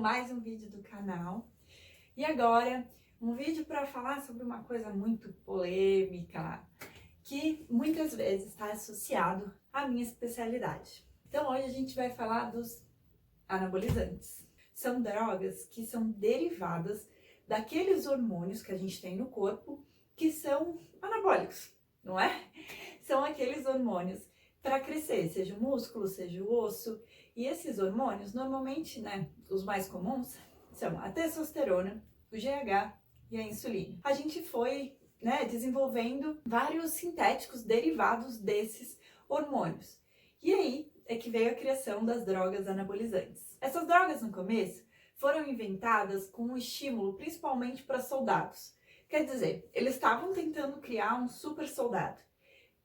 mais um vídeo do canal. E agora, um vídeo para falar sobre uma coisa muito polêmica, que muitas vezes está associado à minha especialidade. Então hoje a gente vai falar dos anabolizantes. São drogas que são derivadas daqueles hormônios que a gente tem no corpo que são anabólicos, não é? São aqueles hormônios para crescer, seja o músculo, seja o osso. E esses hormônios, normalmente, os mais comuns são a testosterona, o GH e a insulina. A gente foi, desenvolvendo vários sintéticos derivados desses hormônios. E aí é que veio a criação das drogas anabolizantes. Essas drogas, no começo, foram inventadas com um estímulo principalmente para soldados. Quer dizer, eles estavam tentando criar um super soldado.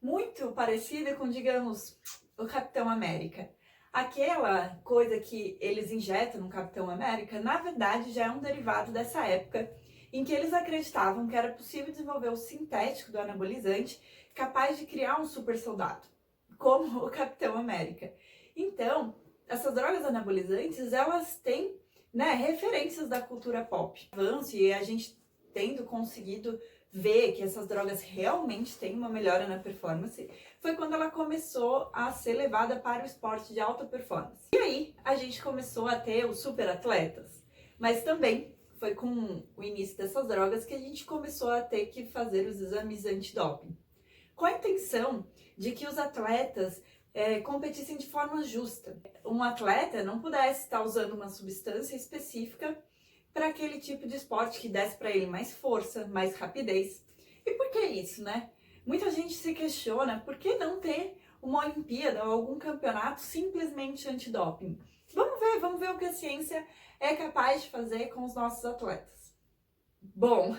Muito parecida com, digamos, o Capitão América. Aquela coisa que eles injetam no Capitão América, na verdade, já é um derivado dessa época em que eles acreditavam que era possível desenvolver o sintético do anabolizante capaz de criar um super soldado, como o Capitão América. Então, essas drogas anabolizantes, elas têm, referências da cultura pop. Avanço e a gente tendo conseguido ver que essas drogas realmente têm uma melhora na performance, foi quando ela começou a ser levada para o esporte de alta performance. E aí a gente começou a ter os super atletas, mas também foi com o início dessas drogas que a gente começou a ter que fazer os exames antidoping, com a intenção de que os atletas competissem de forma justa. Um atleta não pudesse estar usando uma substância específica para aquele tipo de esporte que desse para ele mais força, mais rapidez. E por que isso, Muita gente se questiona por que não ter uma Olimpíada ou algum campeonato simplesmente antidoping. Vamos ver o que a ciência é capaz de fazer com os nossos atletas. Bom,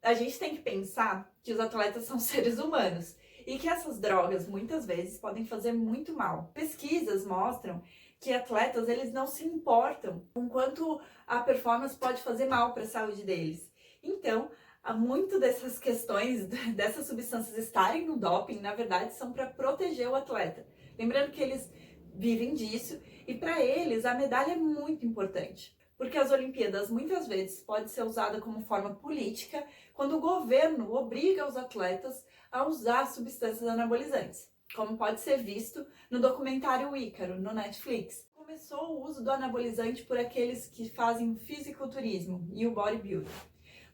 a gente tem que pensar que os atletas são seres humanos e que essas drogas muitas vezes podem fazer muito mal. Pesquisas mostram que atletas, eles não se importam com quanto a performance pode fazer mal para a saúde deles. Então, há muito dessas questões, dessas substâncias estarem no doping, na verdade, são para proteger o atleta. Lembrando que eles vivem disso e para eles a medalha é muito importante. Porque as Olimpíadas muitas vezes pode ser usada como forma política quando o governo obriga os atletas a usar substâncias anabolizantes, como pode ser visto no documentário Ícaro, no Netflix. Começou o uso do anabolizante por aqueles que fazem fisiculturismo e o bodybuilding.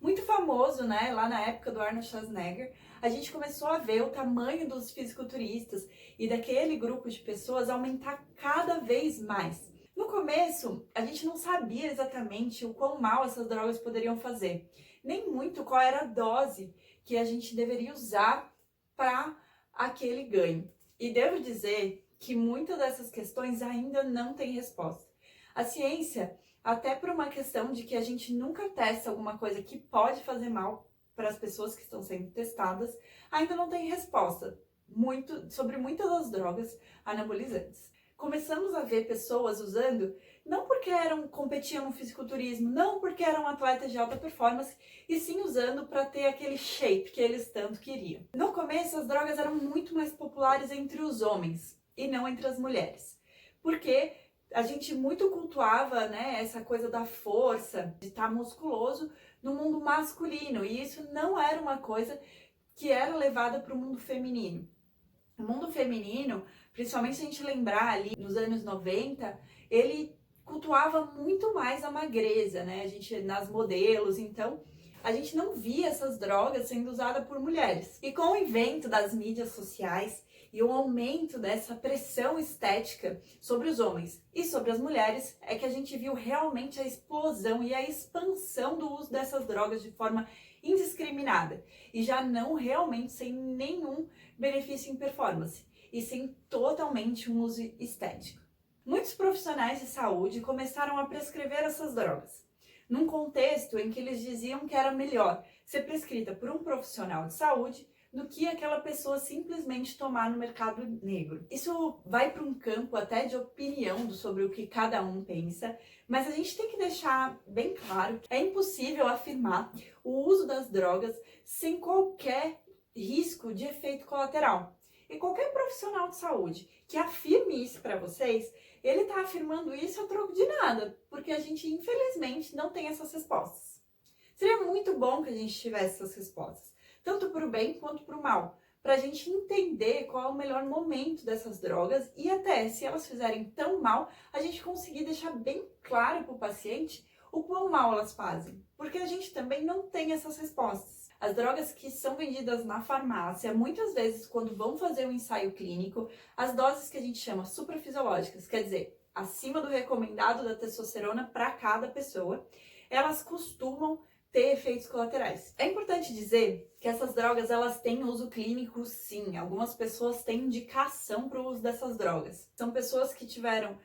Muito famoso, lá na época do Arnold Schwarzenegger, a gente começou a ver o tamanho dos fisiculturistas e daquele grupo de pessoas aumentar cada vez mais. No começo, a gente não sabia exatamente o quão mal essas drogas poderiam fazer, nem muito qual era a dose que a gente deveria usar para aquele ganho. E devo dizer que muitas dessas questões ainda não têm resposta. A ciência, até por uma questão de que a gente nunca testa alguma coisa que pode fazer mal para as pessoas que estão sendo testadas, ainda não tem resposta sobre muitas das drogas anabolizantes. Começamos a ver pessoas usando, não porque competiam no fisiculturismo, não porque eram atletas de alta performance, e sim usando para ter aquele shape que eles tanto queriam. No começo, as drogas eram muito mais populares entre os homens e não entre as mulheres, porque a gente muito cultuava, essa coisa da força, de estar musculoso no mundo masculino, e isso não era uma coisa que era levada para o mundo feminino. O mundo feminino, principalmente se a gente lembrar ali nos anos 90, ele cultuava muito mais a magreza, A gente, nas modelos, então a gente não via essas drogas sendo usadas por mulheres. E com o invento das mídias sociais e o aumento dessa pressão estética sobre os homens e sobre as mulheres, é que a gente viu realmente a explosão e a expansão do uso dessas drogas de forma indiscriminada e já não realmente sem nenhum benefício em performance, e sim totalmente um uso estético. Muitos profissionais de saúde começaram a prescrever essas drogas, num contexto em que eles diziam que era melhor ser prescrita por um profissional de saúde do que aquela pessoa simplesmente tomar no mercado negro. Isso vai para um campo até de opinião sobre o que cada um pensa, mas a gente tem que deixar bem claro que é impossível afirmar o uso das drogas sem qualquer risco de efeito colateral. E qualquer profissional de saúde que afirme isso para vocês, ele está afirmando isso a troco de nada, porque a gente, infelizmente, não tem essas respostas. Seria muito bom que a gente tivesse essas respostas, tanto para o bem quanto para o mal, para a gente entender qual é o melhor momento dessas drogas e até, se elas fizerem tão mal, a gente conseguir deixar bem claro para o paciente o quão mal elas fazem, porque a gente também não tem essas respostas. As drogas que são vendidas na farmácia, muitas vezes, quando vão fazer um ensaio clínico, as doses que a gente chama suprafisiológicas, quer dizer, acima do recomendado da testosterona para cada pessoa, elas costumam ter efeitos colaterais. É importante dizer que essas drogas, elas têm uso clínico, sim. Algumas pessoas têm indicação para o uso dessas drogas. São pessoas que tiveram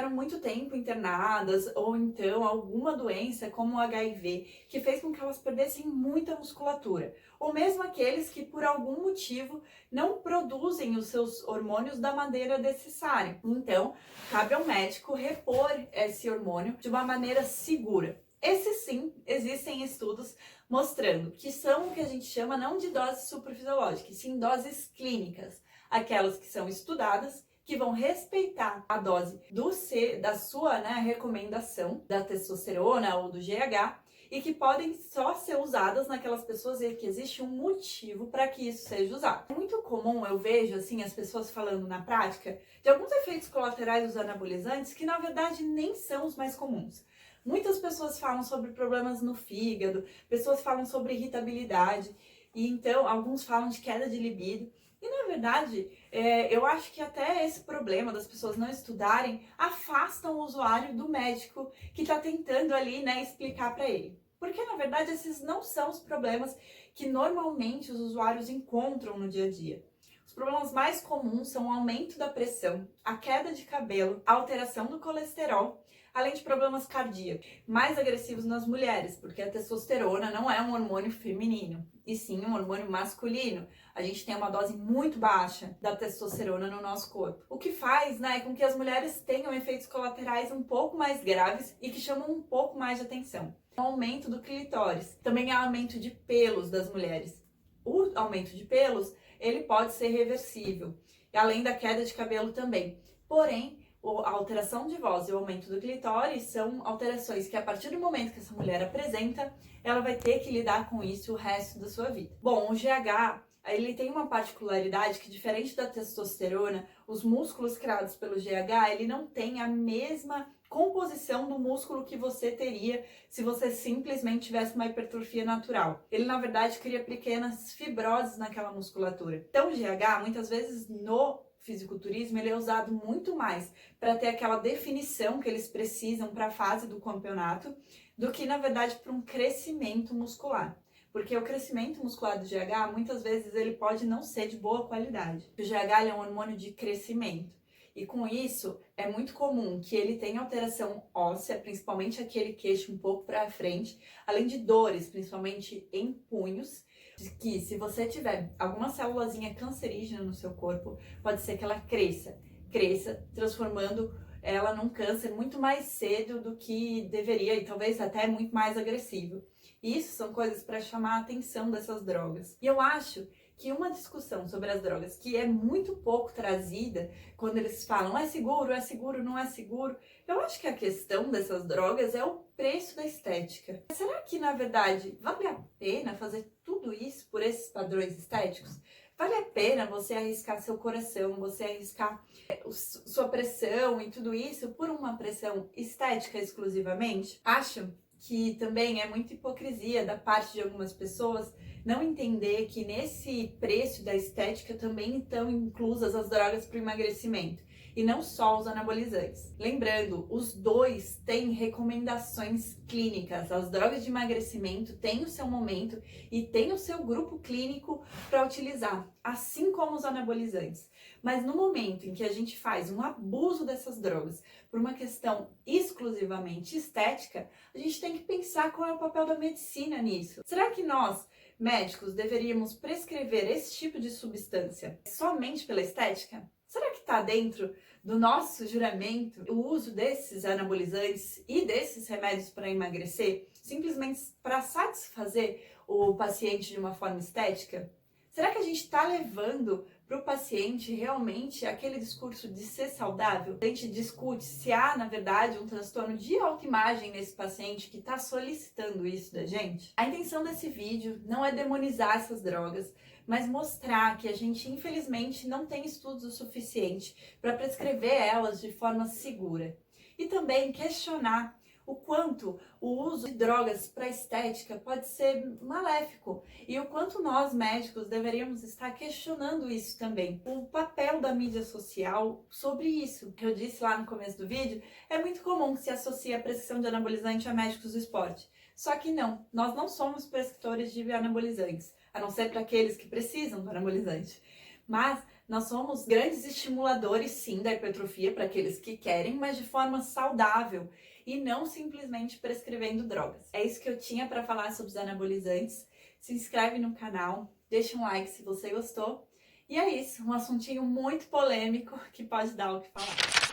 muito tempo internadas, ou então alguma doença como o HIV, que fez com que elas perdessem muita musculatura. Ou mesmo aqueles que por algum motivo não produzem os seus hormônios da maneira necessária. Então, cabe ao médico repor esse hormônio de uma maneira segura. Esses sim, existem estudos mostrando que são o que a gente chama não de doses suprafisiológicas, sim doses clínicas, aquelas que são estudadas, que vão respeitar a dose da sua recomendação da testosterona ou do GH e que podem só ser usadas naquelas pessoas em que existe um motivo para que isso seja usado. É muito comum, eu vejo assim as pessoas falando na prática de alguns efeitos colaterais dos anabolizantes que na verdade nem são os mais comuns. Muitas pessoas falam sobre problemas no fígado, pessoas falam sobre irritabilidade, e então alguns falam de queda de libido. E na verdade, eu acho que até esse problema das pessoas não estudarem afastam o usuário do médico que está tentando ali, explicar para ele. Porque na verdade esses não são os problemas que normalmente os usuários encontram no dia a dia. Os problemas mais comuns são o aumento da pressão, a queda de cabelo, a alteração do colesterol, além de problemas cardíacos, mais agressivos nas mulheres, porque a testosterona não é um hormônio feminino, e sim um hormônio masculino. A gente tem uma dose muito baixa da testosterona no nosso corpo, o que faz, com que as mulheres tenham efeitos colaterais um pouco mais graves e que chamam um pouco mais de atenção. O aumento do clitóris, também há aumento de pelos das mulheres. O aumento de pelos, ele pode ser reversível, além da queda de cabelo também. Porém, a alteração de voz e o aumento do clitóris são alterações que, a partir do momento que essa mulher apresenta, ela vai ter que lidar com isso o resto da sua vida. Bom, o GH, ele tem uma particularidade que, diferente da testosterona, os músculos criados pelo GH, ele não tem a mesma composição do músculo que você teria se você simplesmente tivesse uma hipertrofia natural. Ele, na verdade, cria pequenas fibroses naquela musculatura. Então, o GH, muitas vezes, no fisiculturismo, ele é usado muito mais para ter aquela definição que eles precisam para a fase do campeonato, do que, na verdade, para um crescimento muscular. Porque o crescimento muscular do GH, muitas vezes, ele pode não ser de boa qualidade. O GH é um hormônio de crescimento. E com isso, é muito comum que ele tenha alteração óssea, principalmente aquele queixo um pouco para frente, além de dores, principalmente em punhos, que se você tiver alguma célulazinha cancerígena no seu corpo, pode ser que ela cresça, transformando ela num câncer muito mais cedo do que deveria e talvez até muito mais agressivo. E isso são coisas para chamar a atenção dessas drogas. E eu acho que uma discussão sobre as drogas que é muito pouco trazida, quando eles falam é seguro, não é seguro, eu acho que a questão dessas drogas é o preço da estética. Será que, na verdade, vale a pena fazer tudo isso por esses padrões estéticos? Vale a pena você arriscar seu coração, você arriscar sua pressão e tudo isso por uma pressão estética exclusivamente? Acho que também é muita hipocrisia da parte de algumas pessoas não entender que nesse preço da estética também estão inclusas as drogas para o emagrecimento e não só os anabolizantes. Lembrando, os dois têm recomendações clínicas. As drogas de emagrecimento têm o seu momento e têm o seu grupo clínico para utilizar, assim como os anabolizantes. Mas no momento em que a gente faz um abuso dessas drogas por uma questão exclusivamente estética, a gente tem que pensar qual é o papel da medicina nisso. Será que nós, médicos, deveríamos prescrever esse tipo de substância somente pela estética? Será que está dentro do nosso juramento o uso desses anabolizantes e desses remédios para emagrecer simplesmente para satisfazer o paciente de uma forma estética? Será que a gente está levando para o paciente realmente aquele discurso de ser saudável? A gente discute se há, na verdade, um transtorno de autoimagem nesse paciente que está solicitando isso da gente? A intenção desse vídeo não é demonizar essas drogas, mas mostrar que a gente, infelizmente, não tem estudos o suficiente para prescrever elas de forma segura. E também questionar o quanto o uso de drogas para estética pode ser maléfico e o quanto nós médicos deveríamos estar questionando isso também. O papel da mídia social sobre isso, que eu disse lá no começo do vídeo, é muito comum que se associe a prescrição de anabolizante a médicos do esporte. Só que não, nós não somos prescritores de anabolizantes, a não ser para aqueles que precisam do anabolizante. Mas nós somos grandes estimuladores, sim, da hipertrofia para aqueles que querem, mas de forma saudável e não simplesmente prescrevendo drogas. É isso que eu tinha para falar sobre os anabolizantes. Se inscreve no canal, deixa um like se você gostou. E é isso, um assuntinho muito polêmico que pode dar o que falar.